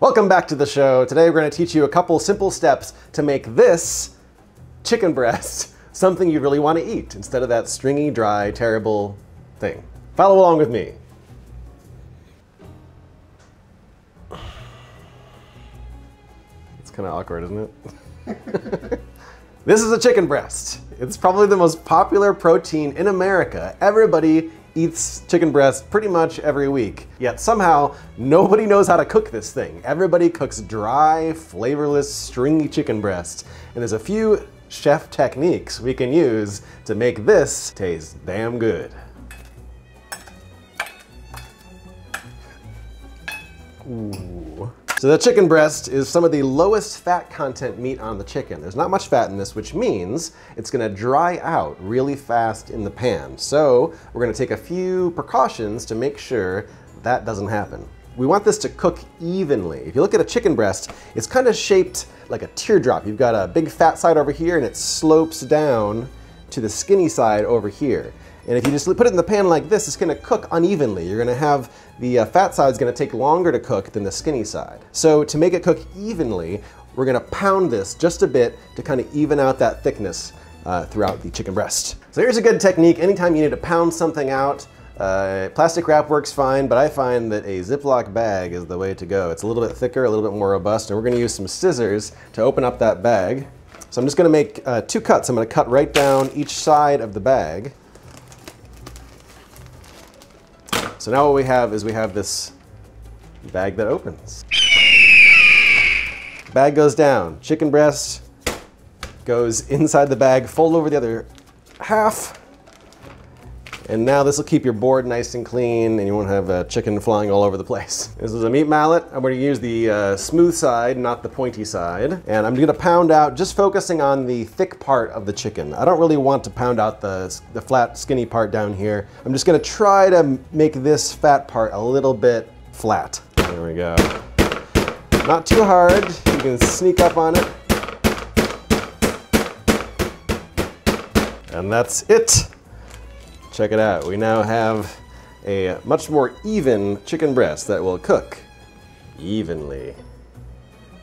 Welcome back to the show. Today we're going to teach you a couple simple steps to make this chicken breast something you really want to eat instead of that stringy, dry, terrible thing. Follow along with me. It's kind of awkward, isn't it? This is a chicken breast. It's probably the most popular protein in America. Everybody eats chicken breast pretty much every week. Yet somehow, nobody knows how to cook this thing. Everybody cooks dry, flavorless, stringy chicken breast. And there's a few chef techniques we can use to make this taste damn good. Ooh. So the chicken breast is some of the lowest fat content meat on the chicken. There's not much fat in this, which means it's gonna dry out really fast in the pan. So we're gonna take a few precautions to make sure that doesn't happen. We want this to cook evenly. If you look at a chicken breast, it's kind of shaped like a teardrop. You've got a big fat side over here and it slopes down to the skinny side over here. And if you just put it in the pan like this, it's gonna cook unevenly. You're gonna have the fat side is gonna take longer to cook than the skinny side. So to make it cook evenly, we're gonna pound this just a bit to kind of even out that thickness throughout the chicken breast. So here's a good technique. Anytime you need to pound something out, plastic wrap works fine, but I find that a Ziploc bag is the way to go. It's a little bit thicker, a little bit more robust, and we're gonna use some scissors to open up that bag. So I'm just gonna make 2 cuts. I'm gonna cut right down each side of the bag. So now what we have is we have this bag that opens. Bag goes down. Chicken breast goes inside the bag, fold over the other half. And now this will keep your board nice and clean and you won't have chicken flying all over the place. This is a meat mallet. I'm going to use the smooth side, not the pointy side. And I'm going to pound out, just focusing on the thick part of the chicken. I don't really want to pound out the flat, skinny part down here. I'm just going to try to make this fat part a little bit flat. There we go. Not too hard. You can sneak up on it. And that's it. Check it out. We now have a much more even chicken breast that will cook evenly.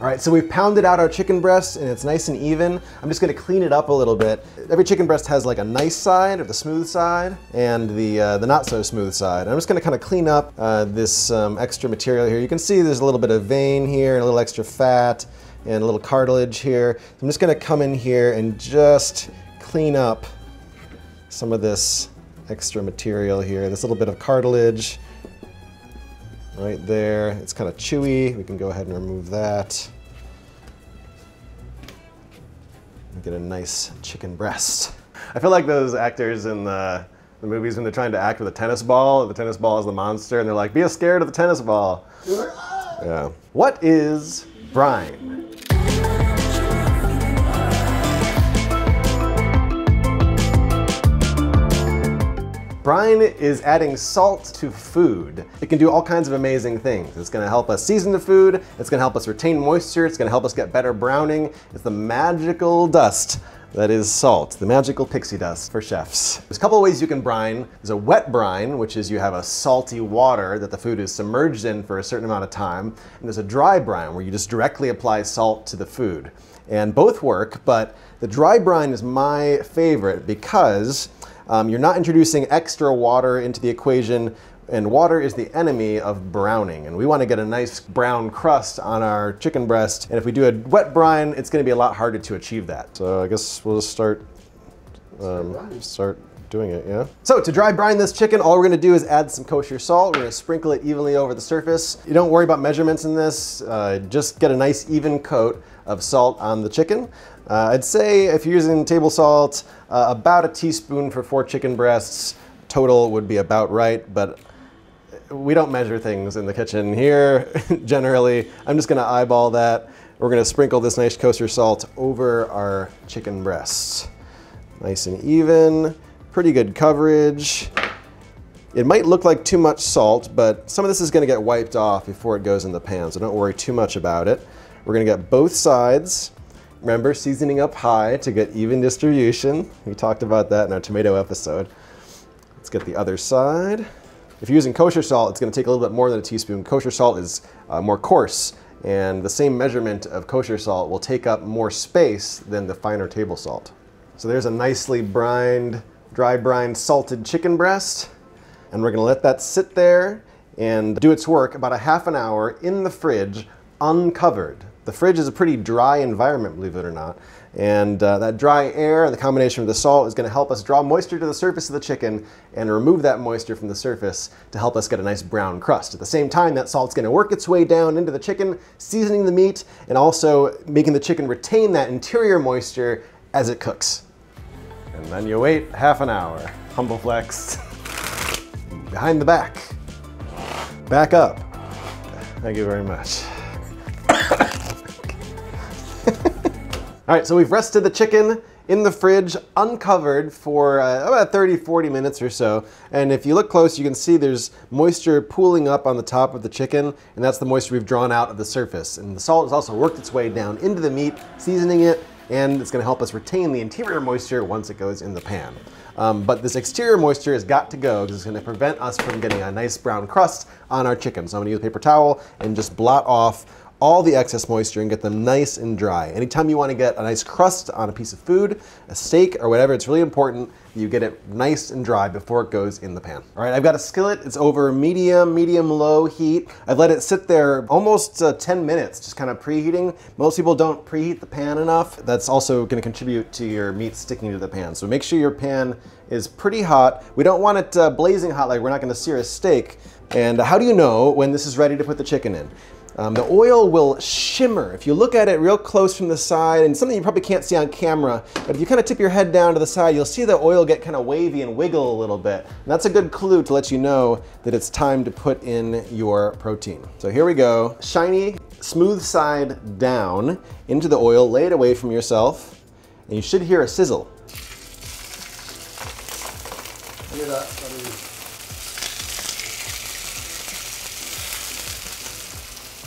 All right, so we've pounded out our chicken breast and it's nice and even. I'm just gonna clean it up a little bit. Every chicken breast has like a nice side, or the smooth side, and the not so smooth side. I'm just gonna kind of clean up this extra material here. You can see there's a little bit of vein here, and a little extra fat, and a little cartilage here. So I'm just gonna come in here and just clean up some of this extra material here. This little bit of cartilage right there. It's kind of chewy. We can go ahead and remove that. And get a nice chicken breast. I feel like those actors in the movies when they're trying to act with a tennis ball. The tennis ball is the monster and they're like, be scared of the tennis ball. Yeah. What is brine? Brine is adding salt to food. It can do all kinds of amazing things. It's gonna help us season the food, it's gonna help us retain moisture, it's gonna help us get better browning. It's the magical dust that is salt, the magical pixie dust for chefs. There's a couple of ways you can brine. There's a wet brine, which is you have a salty water that the food is submerged in for a certain amount of time. And there's a dry brine where you just directly apply salt to the food. And both work, but the dry brine is my favorite because you're not introducing extra water into the equation, and water is the enemy of browning. And we want to get a nice brown crust on our chicken breast. And if we do a wet brine, it's going to be a lot harder to achieve that. So I guess we'll just start doing it, yeah? So to dry brine this chicken, all we're going to do is add some kosher salt. We're going to sprinkle it evenly over the surface. You don't worry about measurements in this. Just get a nice even coat of salt on the chicken. I'd say if you're using table salt, about a teaspoon for 4 chicken breasts. Total would be about right, but we don't measure things in the kitchen here, generally. I'm just gonna eyeball that. We're gonna sprinkle this nice kosher salt over our chicken breasts. Nice and even, pretty good coverage. It might look like too much salt, but some of this is gonna get wiped off before it goes in the pan, so don't worry too much about it. We're gonna get both sides. Remember, seasoning up high to get even distribution. We talked about that in our tomato episode. Let's get the other side. If you're using kosher salt, it's going to take a little bit more than a teaspoon. Kosher salt is more coarse and the same measurement of kosher salt will take up more space than the finer table salt. So there's a nicely brined, dry brined salted chicken breast, and we're gonna let that sit there and do its work about a half an hour in the fridge, uncovered. The fridge is a pretty dry environment, believe it or not, and that dry air and the combination with the salt is going to help us draw moisture to the surface of the chicken and remove that moisture from the surface to help us get a nice brown crust. At the same time, that salt's going to work its way down into the chicken, seasoning the meat, and also making the chicken retain that interior moisture as it cooks. And then you wait half an hour. Humble flex. Behind the back. Back up. Thank you very much. All right, so we've rested the chicken in the fridge uncovered for about 30-40 minutes or so. And if you look close, you can see there's moisture pooling up on the top of the chicken, and that's the moisture we've drawn out of the surface. And the salt has also worked its way down into the meat, seasoning it, and it's gonna help us retain the interior moisture once it goes in the pan. But this exterior moisture has got to go because it's gonna prevent us from getting a nice brown crust on our chicken. So I'm gonna use a paper towel and just blot off all the excess moisture and get them nice and dry. Anytime you want to get a nice crust on a piece of food, a steak or whatever, it's really important that you get it nice and dry before it goes in the pan. All right, I've got a skillet. It's over medium-low heat. I've let it sit there almost 10 minutes, just kind of preheating. Most people don't preheat the pan enough. That's also going to contribute to your meat sticking to the pan. So make sure your pan is pretty hot. We don't want it blazing hot like we're not going to sear a steak. And how do you know when this is ready to put the chicken in? The oil will shimmer. If you look at it real close from the side, and something you probably can't see on camera, but if you kind of tip your head down to the side, you'll see the oil get kind of wavy and wiggle a little bit. And that's a good clue to let you know that it's time to put in your protein. So here we go. Shiny, smooth side down into the oil, lay it away from yourself, and you should hear a sizzle. Look at that.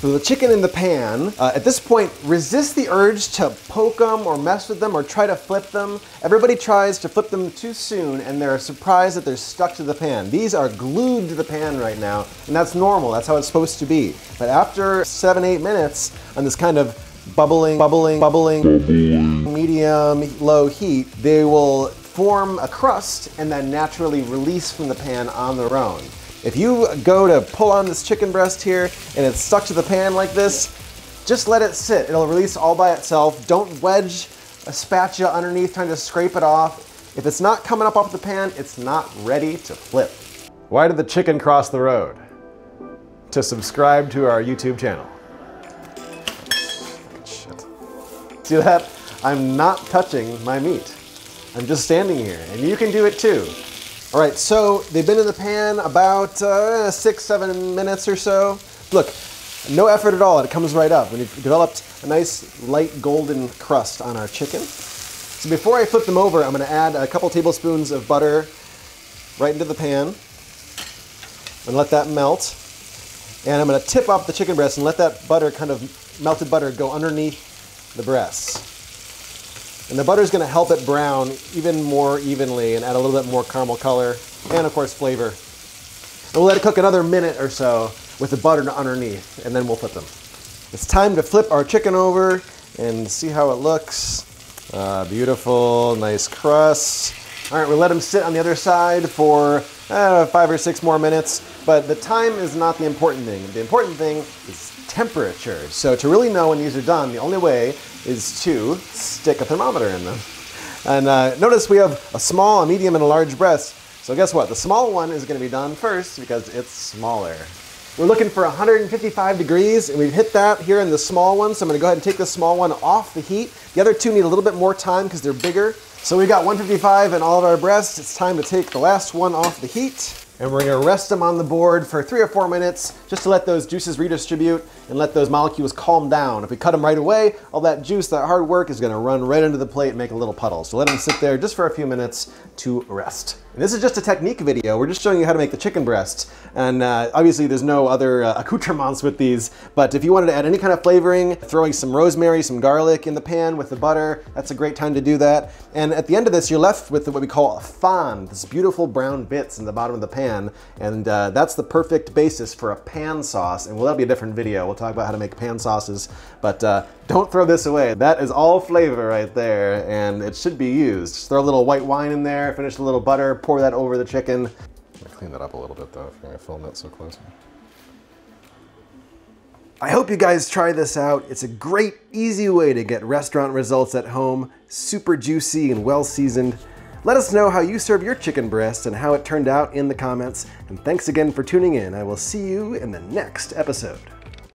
So the chicken in the pan, at this point, resist the urge to poke them or mess with them or try to flip them. Everybody tries to flip them too soon and they're surprised that they're stuck to the pan. These are glued to the pan right now, and that's normal. That's how it's supposed to be. But after 7-8 minutes on this kind of bubbling, medium-low heat, they will form a crust and then naturally release from the pan on their own. If you go to pull on this chicken breast here and it's stuck to the pan like this, just let it sit. It'll release all by itself. Don't wedge a spatula underneath trying to scrape it off. If it's not coming up off the pan, it's not ready to flip. Why did the chicken cross the road? To subscribe to our YouTube channel. Shit. See that? I'm not touching my meat. I'm just standing here, and you can do it too. All right, so they've been in the pan about 6-7 minutes or so. Look, no effort at all, it comes right up. We've developed a nice light golden crust on our chicken. So before I flip them over, I'm gonna add a couple tablespoons of butter right into the pan and let that melt. And I'm gonna tip off the chicken breast and let that butter, kind of melted butter, go underneath the breasts. And the butter's gonna help it brown even more evenly and add a little bit more caramel color and of course flavor. And we'll let it cook another minute or so with the butter underneath, and then we'll flip them. It's time to flip our chicken over and see how it looks. Beautiful, nice crust. All right, we'll let them sit on the other side for 5 or 6 more minutes, but the time is not the important thing. The important thing is temperature. So to really know when these are done, the only way is to stick a thermometer in them. And notice we have a small, a medium, and a large breast. So guess what? The small one is going to be done first because it's smaller. We're looking for 155 degrees, and we've hit that here in the small one. So I'm going to go ahead and take the small one off the heat. The other two need a little bit more time because they're bigger. So we've got 155 in all of our breasts. It's time to take the last one off the heat. And we're gonna rest them on the board for 3 or 4 minutes just to let those juices redistribute and let those molecules calm down. If we cut them right away, all that juice, that hard work is gonna run right into the plate and make a little puddle. So let them sit there just for a few minutes to rest. And this is just a technique video. We're just showing you how to make the chicken breast. And obviously there's no other accoutrements with these, but if you wanted to add any kind of flavoring, throwing some rosemary, some garlic in the pan with the butter, that's a great time to do that. And at the end of this, you're left with what we call a fond, this beautiful brown bits in the bottom of the pan. And that's the perfect basis for a pan sauce. And that'll be a different video. We'll talk about how to make pan sauces, but don't throw this away. That is all flavor right there, and it should be used. Just throw a little white wine in there, finish a little butter, pour that over the chicken. Clean that up a little bit though, if you're gonna film that so close. I hope you guys try this out. It's a great, easy way to get restaurant results at home, super juicy and well-seasoned. Let us know how you serve your chicken breast and how it turned out in the comments. And thanks again for tuning in. I will see you in the next episode.